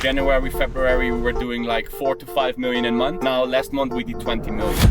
January, February, we were doing like 4 to 5 million a month. Now, last month we did 20 million.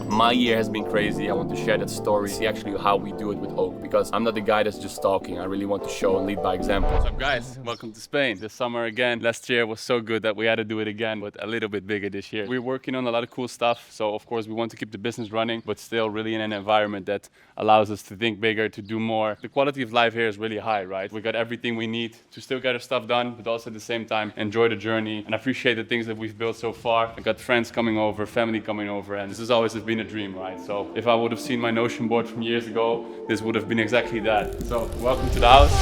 My year has been crazy. I want to share that story, see actually how we do it with Oak, because I'm not the guy that's just talking. I really want to show and lead by example. What's up, guys? Welcome to Spain. This summer again. Last year was so good that we had to do it again, but a little bit bigger this year. We're working on a lot of cool stuff. So of course we want to keep the business running, but still really in an environment that allows us to think bigger, to do more. The quality of life here is really high, right? We got everything we need to still get our stuff done, but also at the same time enjoy the journey and appreciate the things that we've built so far. I got friends coming over, family coming over, and this has always been a dream, right? So if I would have seen my Notion board from years ago, this would have been exactly that. So welcome to the house.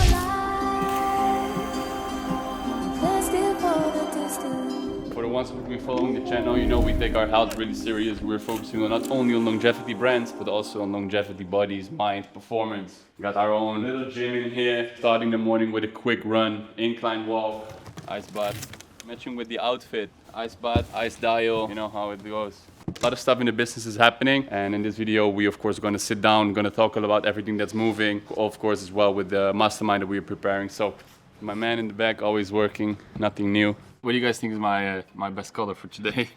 For the ones who've been following the channel, you know we take our health really serious. We're focusing on not only on longevity brands, but also on longevity bodies, mind, performance. We got our own little gym in here, starting the morning with a quick run, incline walk, ice bath, matching with the outfit, ice bath, ice dial, you know how it goes. A lot of stuff in the business is happening, and in this video we of course are going to sit down, going to talk all about everything that's moving, of course as well with the mastermind that we're preparing. So my man in the back always working, nothing new. What do you guys think is my best color for today?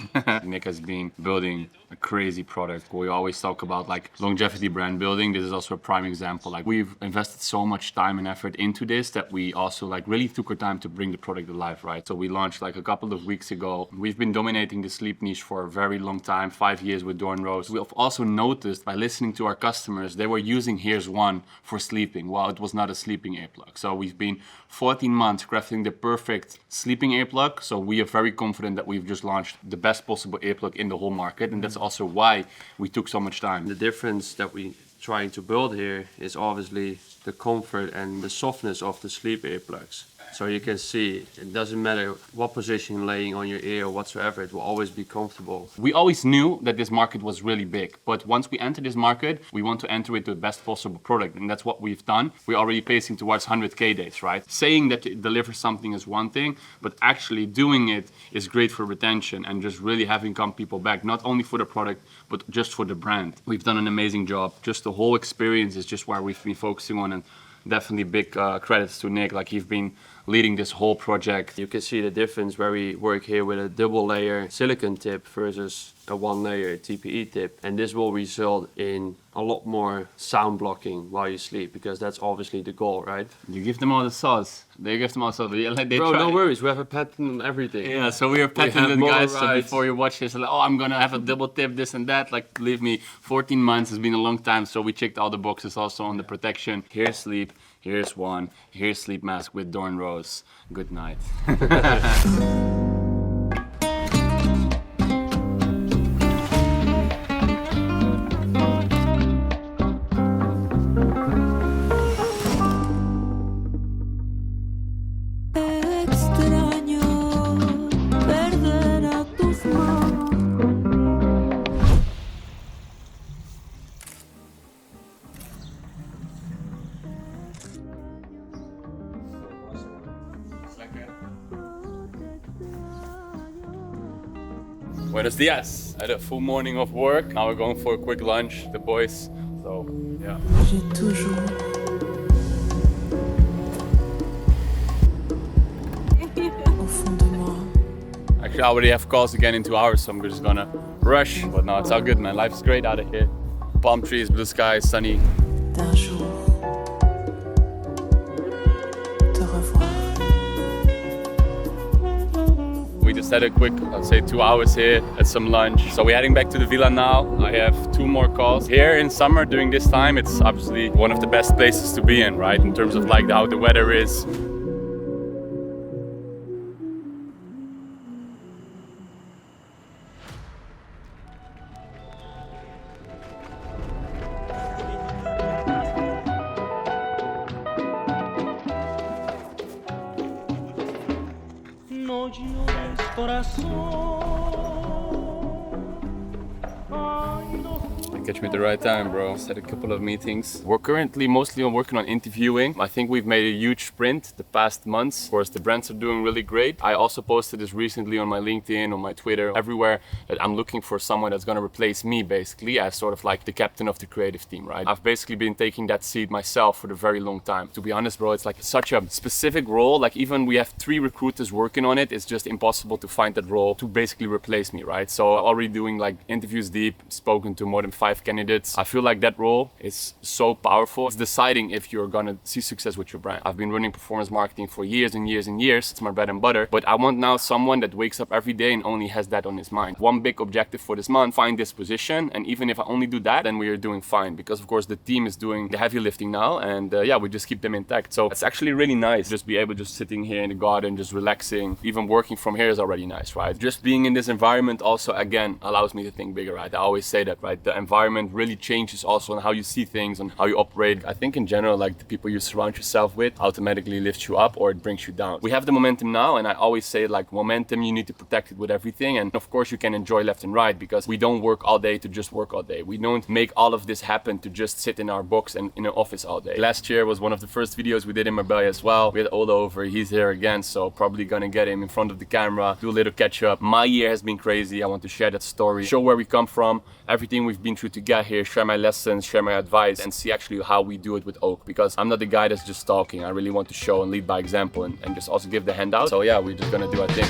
Nick has been building a crazy product. We always talk about like longevity brand building. This is also a prime example. Like we've invested so much time and effort into this that we also like really took our time to bring the product to life, right? So we launched like a couple of weeks ago. We've been dominating the sleep niche for a very long time, 5 years with Dawn Rose. We've also noticed by listening to our customers, they were using Here's One for sleeping while it was not a sleeping earplug. So we've been 14 months crafting the perfect sleeping earplug. So we are very confident that we've just launched the best possible earplug in the whole market, and that's also why we took so much time. The difference that we're trying to build here is obviously the comfort and the softness of the sleep earplugs. So you can see it doesn't matter what position you're laying on your ear or whatsoever, it will always be comfortable. We always knew that this market was really big, but once we enter this market, we want to enter it with the best possible product, and that's what we've done. We're already pacing towards 100K days, right? Saying that it delivers something is one thing, but actually doing it is great for retention and just really having come people back, not only for the product, but just for the brand. We've done an amazing job. Just the whole experience is just where we've been focusing on, and definitely big credits to Nick, like he's been leading this whole project. You can see the difference where we work here with a double layer silicone tip versus a one layer TPE tip, and this will result in a lot more sound blocking while you sleep, because that's obviously the goal, right? You give them all the sauce. They give them all the sauce. Bro, no worries, we have a patent on everything. Yeah, so we are patented guys, so before you watch this, like, oh, I'm gonna have a double tip, this and that, like, believe me, 14 months has been a long time, so we checked all the boxes also on the protection. Here's sleep, here's one, here's sleep mask with Dawn Rose. Good night. Buenos dias. I had a full morning of work. Now we're going for a quick lunch, the boys. So, yeah. Actually, I already have calls again in 2 hours, so I'm just gonna rush. But no, it's all good, man. Life's great out of here. Palm trees, blue sky, sunny. We just had a quick, let's say 2 hours here at some lunch. So we're heading back to the villa now. I have 2 more calls. Here in summer during this time, it's obviously one of the best places to be in, right? In terms of like how the weather is. No llores, corazón. Ay, no. Catch me at the right time, bro. Just had a couple of meetings. We're currently mostly working on interviewing. I think we've made a huge sprint the past months. Of course, the brands are doing really great. I also posted this recently on my LinkedIn, on my Twitter, everywhere, that I'm looking for someone that's gonna replace me, basically, as sort of like the captain of the creative team, right? I've basically been taking that seat myself for a very long time. To be honest, bro, it's like such a specific role. Like even we have 3 recruiters working on it. It's just impossible to find that role to basically replace me, right? So already doing like interviews deep, spoken to more than 5 candidates. I feel like that role is so powerful. It's deciding if you're gonna see success with your brand. I've been running performance marketing for years and years and years. It's my bread and butter. But I want now someone that wakes up every day and only has that on his mind. One big objective for this month, find this position. And even if I only do that, then we are doing fine. Because of course the team is doing the heavy lifting now. And yeah, we just keep them intact. So it's actually really nice. Just be able just sitting here in the garden, just relaxing. Even working from here is already nice, right? Just being in this environment also, again, allows me to think bigger, right? I always say that, right? The environment really changes also on how you see things, on how you operate. I think in general, like the people you surround yourself with automatically lifts you up or it brings you down. We have the momentum now, and I always say like momentum, you need to protect it with everything. And of course you can enjoy left and right, because we don't work all day to just work all day. We don't make all of this happen to just sit in our box and in an office all day. Last year was one of the first videos we did in Marbella as well. We had Ola over, he's here again, so probably gonna get him in front of the camera, do a little catch up. My year has been crazy. I want to share that story, show where we come from, everything we've been through to get here, share my lessons, share my advice, and see actually how we do it with Oak. Because I'm not the guy that's just talking. I really want to show and lead by example, and just also give the handout. So yeah, we're just gonna do our thing.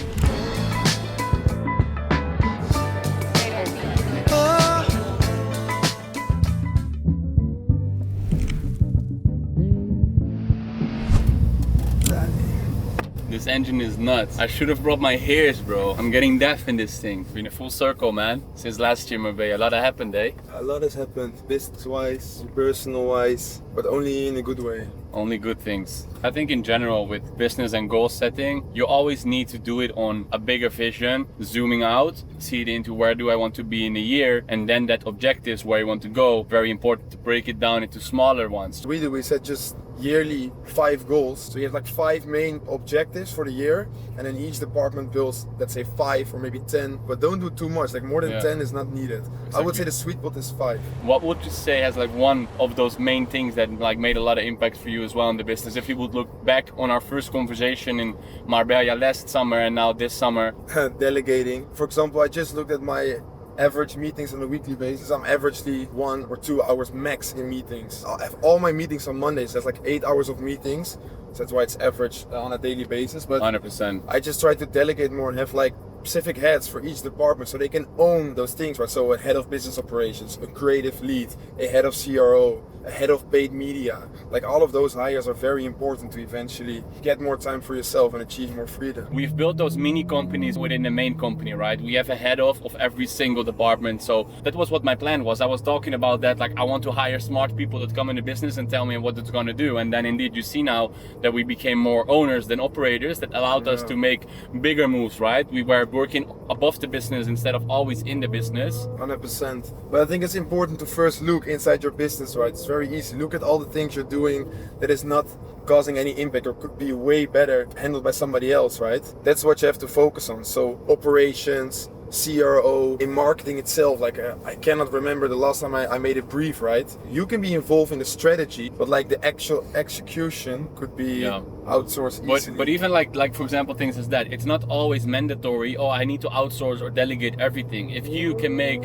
This engine is nuts. I should have brought my hairs, bro. I'm getting deaf in this thing. Been a full circle, man. Since last year, Marbella. A lot has happened, eh? A lot has happened, business-wise, personal-wise, but only in a good way. Only good things. I think in general with business and goal setting, you always need to do it on a bigger vision, zooming out, see it into where do I want to be in a year, and then that objectives where you want to go. Very important to break it down into smaller ones. We set just yearly 5 goals. So you have like 5 main objectives for the year, and then each department builds, let's say 5 or maybe 10, but don't do too much. Like more than 10 is not needed. Exactly. I would say the sweet spot is 5. What would you say has like one of those main things that like made a lot of impact for you as well in the business? If you would look back on our first conversation in Marbella last summer and now this summer. Delegating. For example, I just looked at my average meetings on a weekly basis. I'm averagely 1 or 2 hours max in meetings. I have all my meetings on Mondays. That's like 8 hours of meetings. So that's why it's average on a daily basis. But 100%. I just try to delegate more and have like specific heads for each department so they can own those things, right? So a head of business operations, a creative lead, a head of CRO, a head of paid media. Like all of those hires are very important to eventually get more time for yourself and achieve more freedom. We've built those mini companies within the main company, right? We have a head of every single department. So that was what my plan was. I was talking about that, like I want to hire smart people that come in the business and tell me what it's going to do. And then indeed you see now that we became more owners than operators. That allowed us to make bigger moves, right? We were working above the business instead of always in the business. 100%. But I think it's important to first look inside your business, right? It's very easy. Look at all the things you're doing that is not causing any impact or could be way better handled by somebody else, right? That's what you have to focus on. So operations, CRO, in marketing itself, like I cannot remember the last time I made a brief, right? You can be involved in the strategy, but like the actual execution could be outsourced easily. But even like for example things as that, it's not always mandatory, oh I need to outsource or delegate everything. If you can make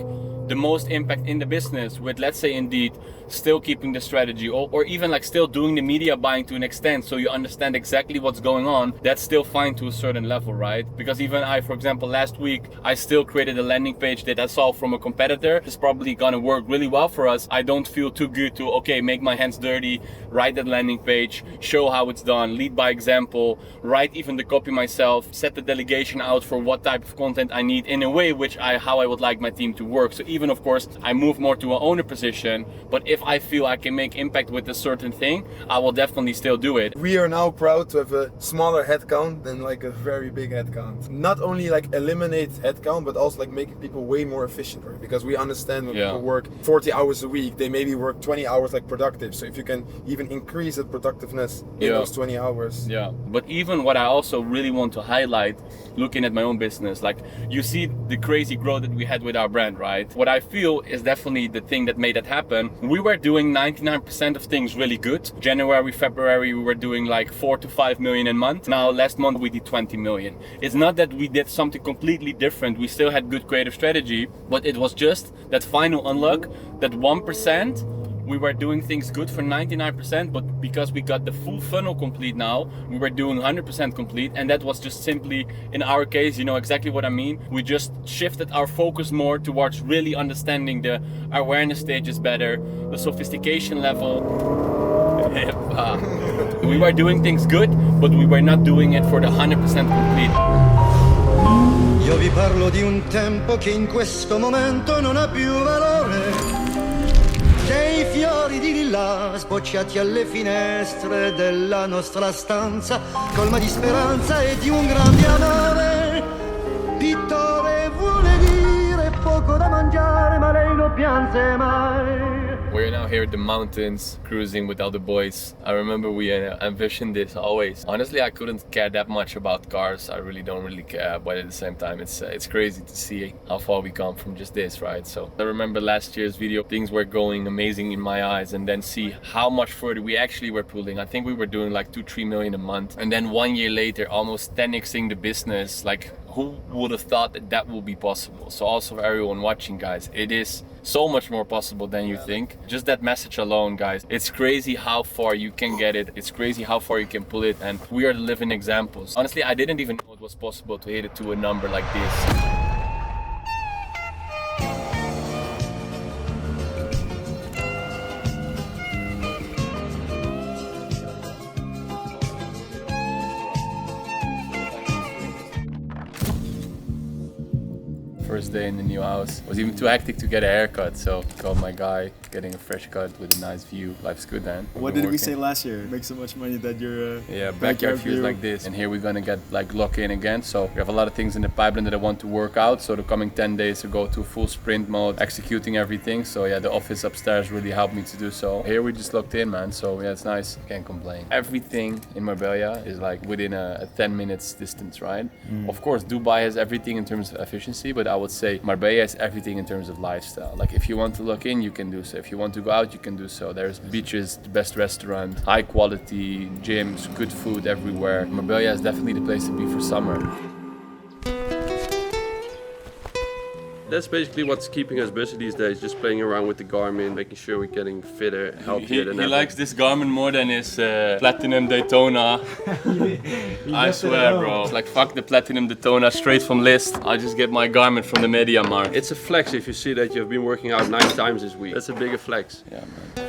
the most impact in the business with, let's say, indeed still keeping the strategy or even like still doing the media buying to an extent so you understand exactly what's going on, that's still fine to a certain level, right? Because even I, for example, last week I still created a landing page that I saw from a competitor. It's probably gonna work really well for us. I don't feel too good to make my hands dirty, write that landing page, show how it's done, lead by example, write even the copy myself, set the delegation out for what type of content I need in a way how I would like my team to work. So even of course I move more to an owner position, but if I feel I can make impact with a certain thing, I will definitely still do it. We are now proud to have a smaller headcount than like a very big headcount. Not only like eliminate headcount, but also like making people way more efficient, right? Because we understand when people work 40 hours a week, they maybe work 20 hours like productive. So if you can even increase that productiveness in those 20 hours. Yeah, but even what I also really want to highlight, looking at my own business, like you see the crazy growth that we had with our brand, right? what I feel is definitely the thing that made that happen. We were doing 99% of things really good. January, February, we were doing like 4 to 5 million a month. Now last month we did 20 million. It's not that we did something completely different. We still had good creative strategy, but it was just that final unlock, that 1%. We were doing things good for 99%, but because we got the full funnel complete now, we were doing 100% complete. And that was just simply, in our case, you know exactly what I mean. We just shifted our focus more towards really understanding the awareness stages better, the sophistication level. We were doing things good, but we were not doing it for the 100% complete. Io vi parlo di un tempo che in questo momento non ha più valore. Dei fiori di lilla sbocciati alle finestre della nostra stanza, colma di speranza e di un grande amore. Pittore vuole dire poco da mangiare, ma lei non piange mai. We're now here at the mountains, cruising with all the boys. I remember we envisioned this always. Honestly, I couldn't care that much about cars. I really don't really care, but at the same time, it's crazy to see how far we come from just this, right? So I remember last year's video, things were going amazing in my eyes, and then see how much further we actually were pulling. I think we were doing like 2-3 million a month, and then 1 year later, almost 10xing the business. Like, who would have thought that that would be possible? So also for everyone watching, guys, it is so much more possible than you think. Just that message alone, guys, it's crazy how far you can get it. It's crazy how far you can pull it, and we are the living examples. Honestly, I didn't even know it was possible to hit it to a number like this. First day in the new house. It was even too hectic to get a haircut, so called my guy, getting a fresh cut with a nice view. Life's good, man. What did we say last year? Make so much money that your yeah, backyard feels like this. And here we're gonna get like lock in again. So we have a lot of things in the pipeline that I want to work out. So the coming 10 days to go to full sprint mode, executing everything. So yeah, the office upstairs really helped me to do so. Here we just locked in, man. So yeah, it's nice. Can't complain. Everything in Marbella is like within a 10 minutes distance, right? Of course, Dubai has everything in terms of efficiency, but I would say Marbella has everything in terms of lifestyle. Like if you want to lock in, you can do so. If you want to go out, you can do so. There's beaches, the best restaurant, high quality gyms, good food everywhere. Marbella is definitely the place to be for summer. That's basically what's keeping us busy these days, just playing around with the Garmin, making sure we're getting fitter, healthier than He ever. likes this Garmin more than his Platinum Daytona. I swear, bro. It's like, fuck the Platinum Daytona straight from list. I just get my Garmin from the Media Markt. It's a flex if you see that you've been working out 9 times this week. That's a bigger flex. Yeah, man.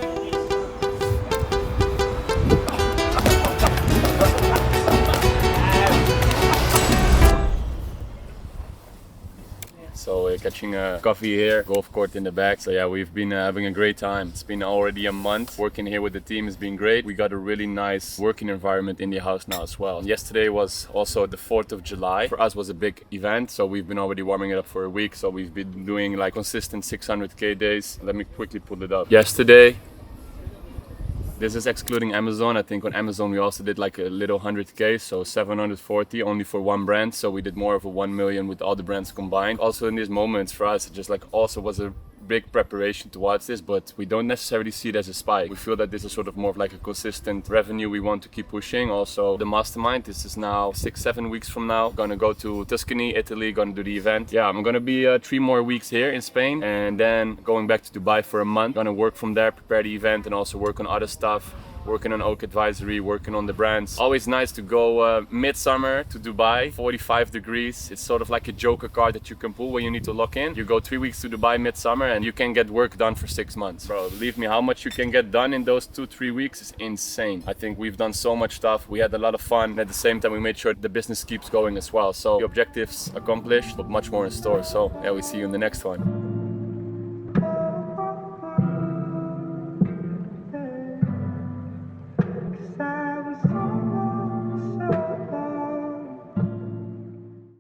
So we're catching a coffee here, golf court in the back. So yeah, we've been having a great time. It's been already a month. Working here with the team has been great. We got a really nice working environment in the house now as well. Yesterday was also the 4th of July. For us was a big event. So we've been already warming it up for a week. So we've been doing like consistent 600K days. Let me quickly pull it up. Yesterday, this is excluding Amazon. I think on Amazon we also did like a little 100K, so 740 only for one brand. So we did more of a 1 million with all the brands combined. Also in these moments for us, it just like also was a big preparation towards this, but we don't necessarily see it as a spike. We feel that this is sort of more of like a consistent revenue we want to keep pushing. Also the mastermind, this is now 6-7 weeks from now. Gonna go to Tuscany, Italy, gonna do the event. Yeah, I'm gonna be 3 more weeks here in Spain and then going back to Dubai for a month. Gonna work from there, prepare the event and also work on other stuff. Working on Oak Advisory, working on the brands. Always nice to go midsummer to Dubai, 45 degrees. It's sort of like a joker card that you can pull when you need to lock in. You go 3 weeks to Dubai midsummer and you can get work done for 6 months. Bro, believe me, how much you can get done in those 2-3 weeks is insane. I think we've done so much stuff. We had a lot of fun. And at the same time, we made sure the business keeps going as well. So the objectives accomplished, but much more in store. So yeah, we see you in the next one.